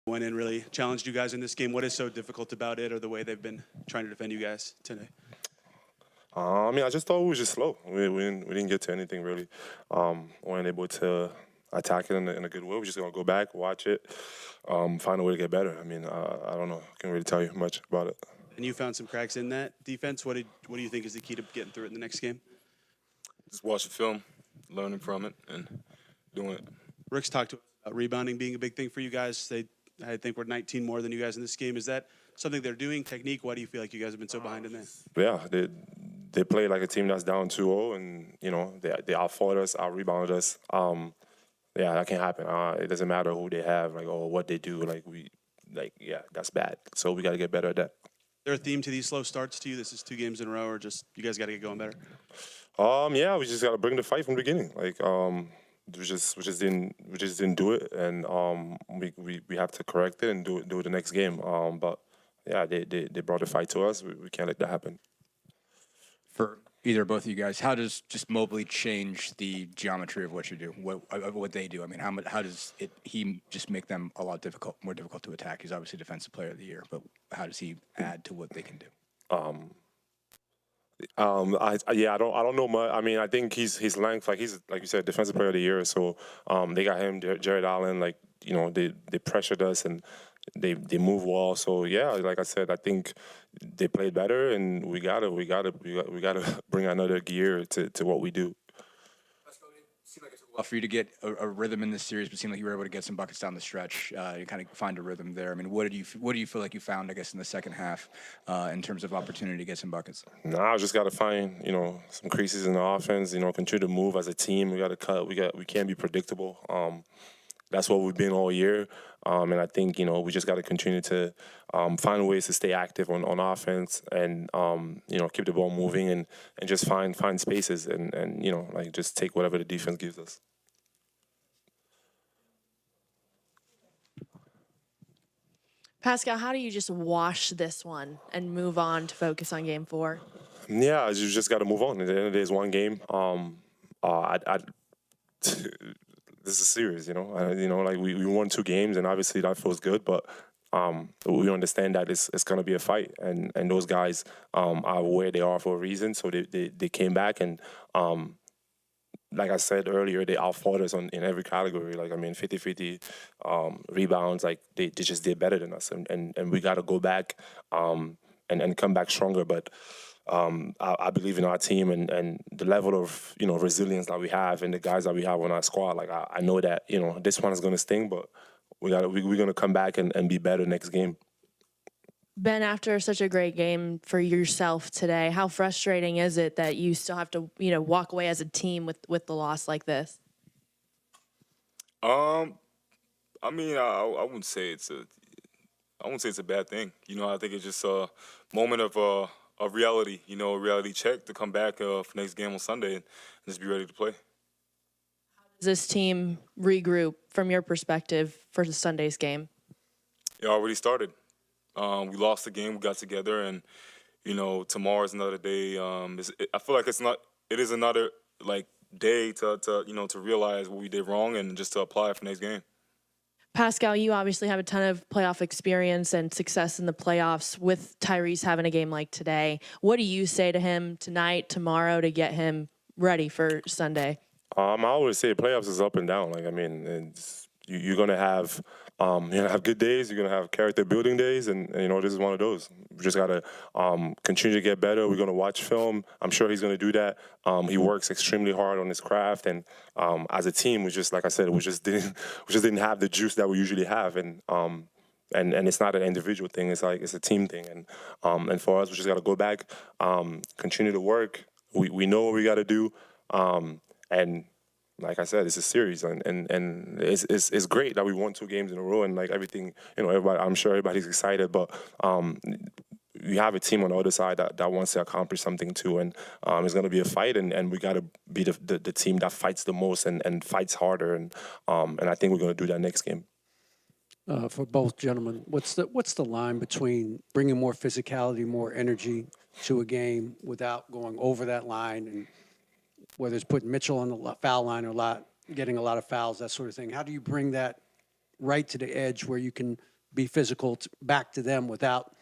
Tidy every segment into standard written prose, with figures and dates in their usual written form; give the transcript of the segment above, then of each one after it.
went in, really challenged you guys in this game. What is so difficult about it, or the way they've been trying to defend you guys today? I mean, I just thought we were just slow. We didn't get to anything really. Weren't able to attack it in a good way. We're just gonna go back, watch it, find a way to get better. I mean, I don't know. I can't really tell you much about it. And you found some cracks in that defense. What do you think is the key to getting through it in the next game? Just watch the film, learning from it, and doing it. Rick's talked about rebounding being a big thing for you guys. I think we're 19 more than you guys in this game. Is that something they're doing? Technique? Why do you feel like you guys have been so behind in that? Yeah, they play like a team that's down 2-0, and they out-fought us, out-rebounded us. Yeah, that can happen. It doesn't matter who they have, or what they do. That's bad. So we got to get better at that. Is there a theme to these slow starts to you? This is 2 games in a row, or just you guys got to get going better? Yeah, we just got to bring the fight from the beginning. We just didn't do it, and we have to correct it and do it the next game. But yeah, they brought the fight to us. We can't let that happen. For either or both of you guys, how does just Mobley change the geometry of what you do, what they do? I mean, how does he just make them a lot more difficult to attack? He's obviously Defensive Player of the Year, but how does he add to what they can do? I don't know much. I mean, I think his length, he's like you said, Defensive Player of the Year. So they got him, Jared Allen. They pressured us and they move well. So yeah, like I said, I think they played better, and we gotta bring another gear to what we do. For you to get a rhythm in this series, but it seemed like you were able to get some buckets down the stretch. You kind of find a rhythm there. I mean, what do you feel like you found, I guess, in the second half in terms of opportunity to get some buckets? I just got to find some creases in the offense. Continue to move as a team. We got to cut. We can't be predictable. That's what we've been all year. And I think, we just got to continue to find ways to stay active on offense and, keep the ball moving and just find spaces and just take whatever the defense gives us. Pascal, how do you just wash this one and move on to focus on Game 4? Yeah, you just got to move on. At the end of the day, it's one game. This is serious, we won 2 games, and obviously that feels good, but we understand that it's going to be a fight, and those guys are where they are for a reason, so they came back, and like I said earlier, they out-fought us in every category. 50-50 rebounds, they just did better than us, and we got to go back and come back stronger, but I believe in our team and the level of resilience that we have and the guys that we have on our squad. I know that this one is going to sting, but we're going to come back and be better next game. Ben, after such a great game for yourself today, how frustrating is it that you still have to walk away as a team with the loss like this? I mean, I wouldn't say it's a bad thing. I think it's just a moment of reality, a reality check to come back for next game on Sunday and just be ready to play. How does this team regroup from your perspective for the Sunday's game? It already started. We lost the game, we got together, and tomorrow's another day. I feel like it is another day to realize what we did wrong and just to apply it for next game. Pascal, you obviously have a ton of playoff experience and success in the playoffs with Tyrese having a game like today. What do you say to him tonight, tomorrow to get him ready for Sunday? I always say playoffs is up and down. You're gonna have good days. You're gonna have character building days, and this is one of those. We just gotta continue to get better. We're gonna watch film. I'm sure he's gonna do that. He works extremely hard on his craft, and as a team, we just didn't have the juice that we usually have, and it's not an individual thing. It's a team thing, and for us, we just gotta go back, continue to work. We know what we gotta do, and. Like I said, it's a series, and it's great that we won 2 games in a row, and everything, everybody. I'm sure everybody's excited, but we have a team on the other side that wants to accomplish something too, and it's going to be a fight, and we got to be the team that fights the most and fights harder, and I think we're going to do that next game. For both gentlemen, what's the line between bringing more physicality, more energy to a game without going over that line, and whether it's putting Mitchell on the foul line getting a lot of fouls, that sort of thing? How do you bring that right to the edge where you can be physical back to them without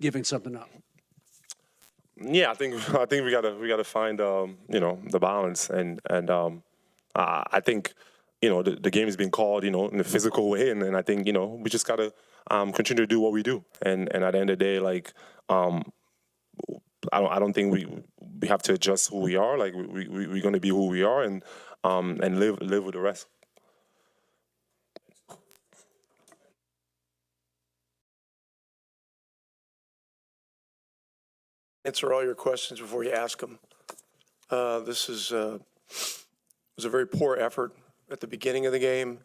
giving something up? Yeah, I think we gotta find the balance, and I think the game is being called in a physical way, and I think we just gotta continue to do what we do, and at the end of the day, like I don't think we have to adjust who we are. Like we're gonna be who we are, and live with the rest. Answer all your questions before you ask them. This was a very poor effort at the beginning of the game,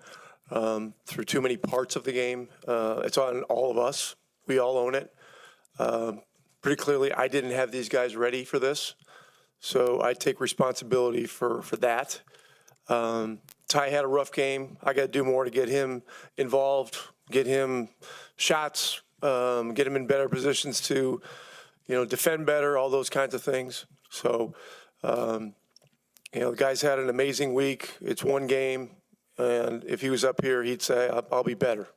through too many parts of the game. It's on all of us. We all own it. Pretty clearly, I didn't have these guys ready for this, so I take responsibility for that. Ty had a rough game. I got to do more to get him involved, get him shots, get him in better positions to defend better, all those kinds of things. So, the guy's had an amazing week. It's one game, and if he was up here, he'd say, I'll be better,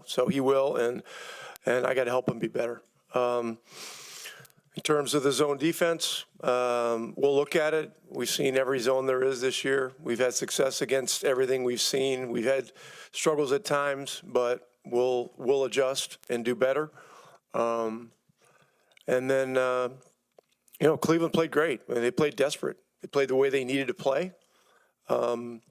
so he will, and I got to help him be better. In terms of the zone defense, we'll look at it. We've seen every zone there is this year. We've had success against everything we've seen. We've had struggles at times, but we'll adjust and do better. And then, Cleveland played great. I mean, they played desperate. They played the way they needed to play. And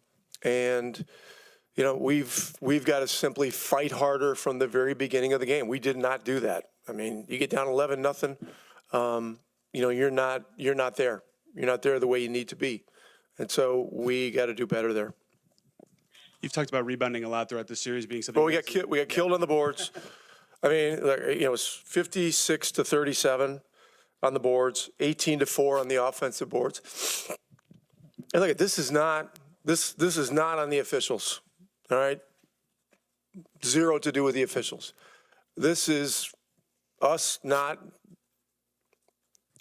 we've got to simply fight harder from the very beginning of the game. We did not do that. I mean, you get down 11-0, you're not there. You're not there the way you need to be. And so we got to do better there. You've talked about rebounding a lot throughout the series being something. Well, we got killed on the boards. I mean, it was 56-37 on the boards, 18-4 on the offensive boards. And look, this is not on the officials. All right, zero to do with the officials. This is us not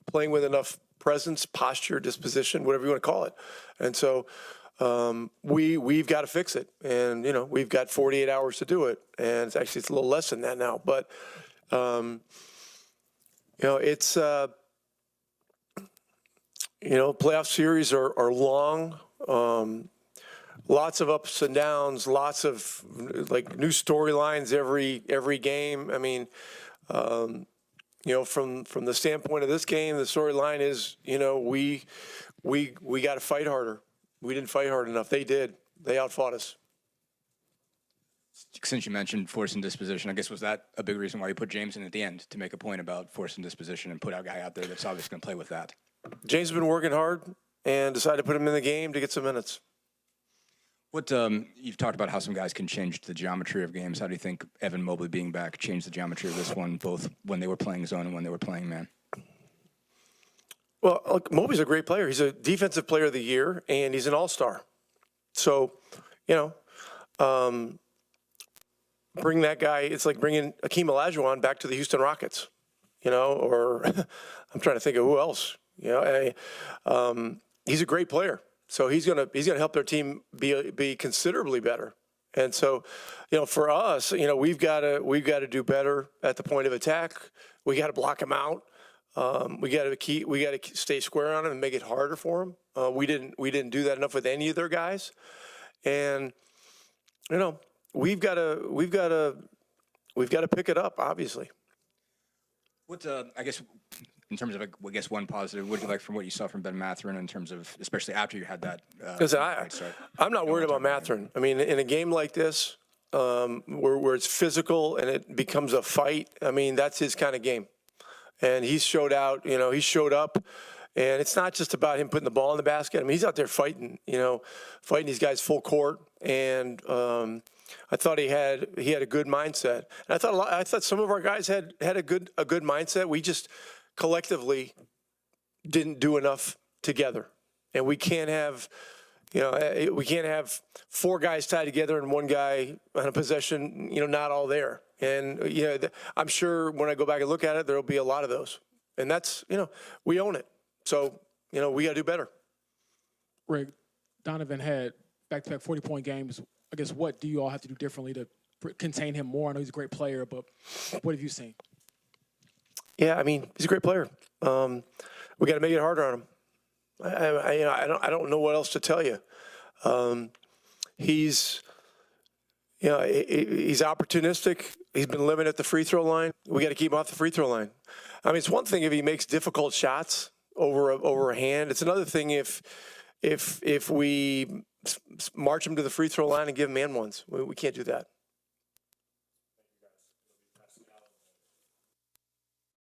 playing with enough presence, posture, disposition, whatever you want to call it. And so we've got to fix it. And, we've got 48 hours to do it. And it's a little less than that now. But, it's, playoff series are long. Lots of ups and downs, lots of new storylines every game. I mean, from the standpoint of this game, the storyline is, we got to fight harder. We didn't fight hard enough. They did. They outfought us. Since you mentioned force and disposition, I guess was that a big reason why you put James in at the end to make a point about force and disposition and put a guy out there that's obviously going to play with that? James has been working hard and decided to put him in the game to get some minutes. What you've talked about how some guys can change the geometry of games. How do you think Evan Mobley being back changed the geometry of this one, both when they were playing zone and when they were playing man? Well, look, Mobley's a great player. He's a defensive player of the year, and he's an all-star. So, bring that guy. It's like bringing Akeem Olajuwon back to the Houston Rockets, or I'm trying to think of who else. He's a great player. So he's gonna help their team be considerably better. And so, for us, we've got to do better at the point of attack. We got to block him out. We got to stay square on him and make it harder for him. We didn't do that enough with any of their guys. And we've got to pick it up, obviously. What I guess in terms of one positive, what do you like from what you saw from Ben Mathurin in terms of, especially after you had that? I'm not worried about Mathurin. I mean, in a game like this, where it's physical and it becomes a fight, I mean, that's his kind of game. And he showed out. He showed up. And it's not just about him putting the ball in the basket. I mean, he's out there fighting, fighting these guys full court. And I thought he had a good mindset. And I thought some of our guys had a good mindset. We just collectively didn't do enough together. And we can't have four guys tied together and one guy on a possession, not all there. And I'm sure when I go back and look at it, there'll be a lot of those. And that's, we own it. So, we got to do better. Rick, Donovan had back-to-back 40-point games. I guess what do you all have to do differently to contain him more? I know he's a great player, but what have you seen? Yeah, I mean, he's a great player. We got to make it harder on him. I don't know what else to tell you. He's opportunistic. He's been living at the free throw line. We got to keep him off the free throw line. I mean, it's one thing if he makes difficult shots over a hand. It's another thing if we march him to the free throw line and give him and ones. We can't do that.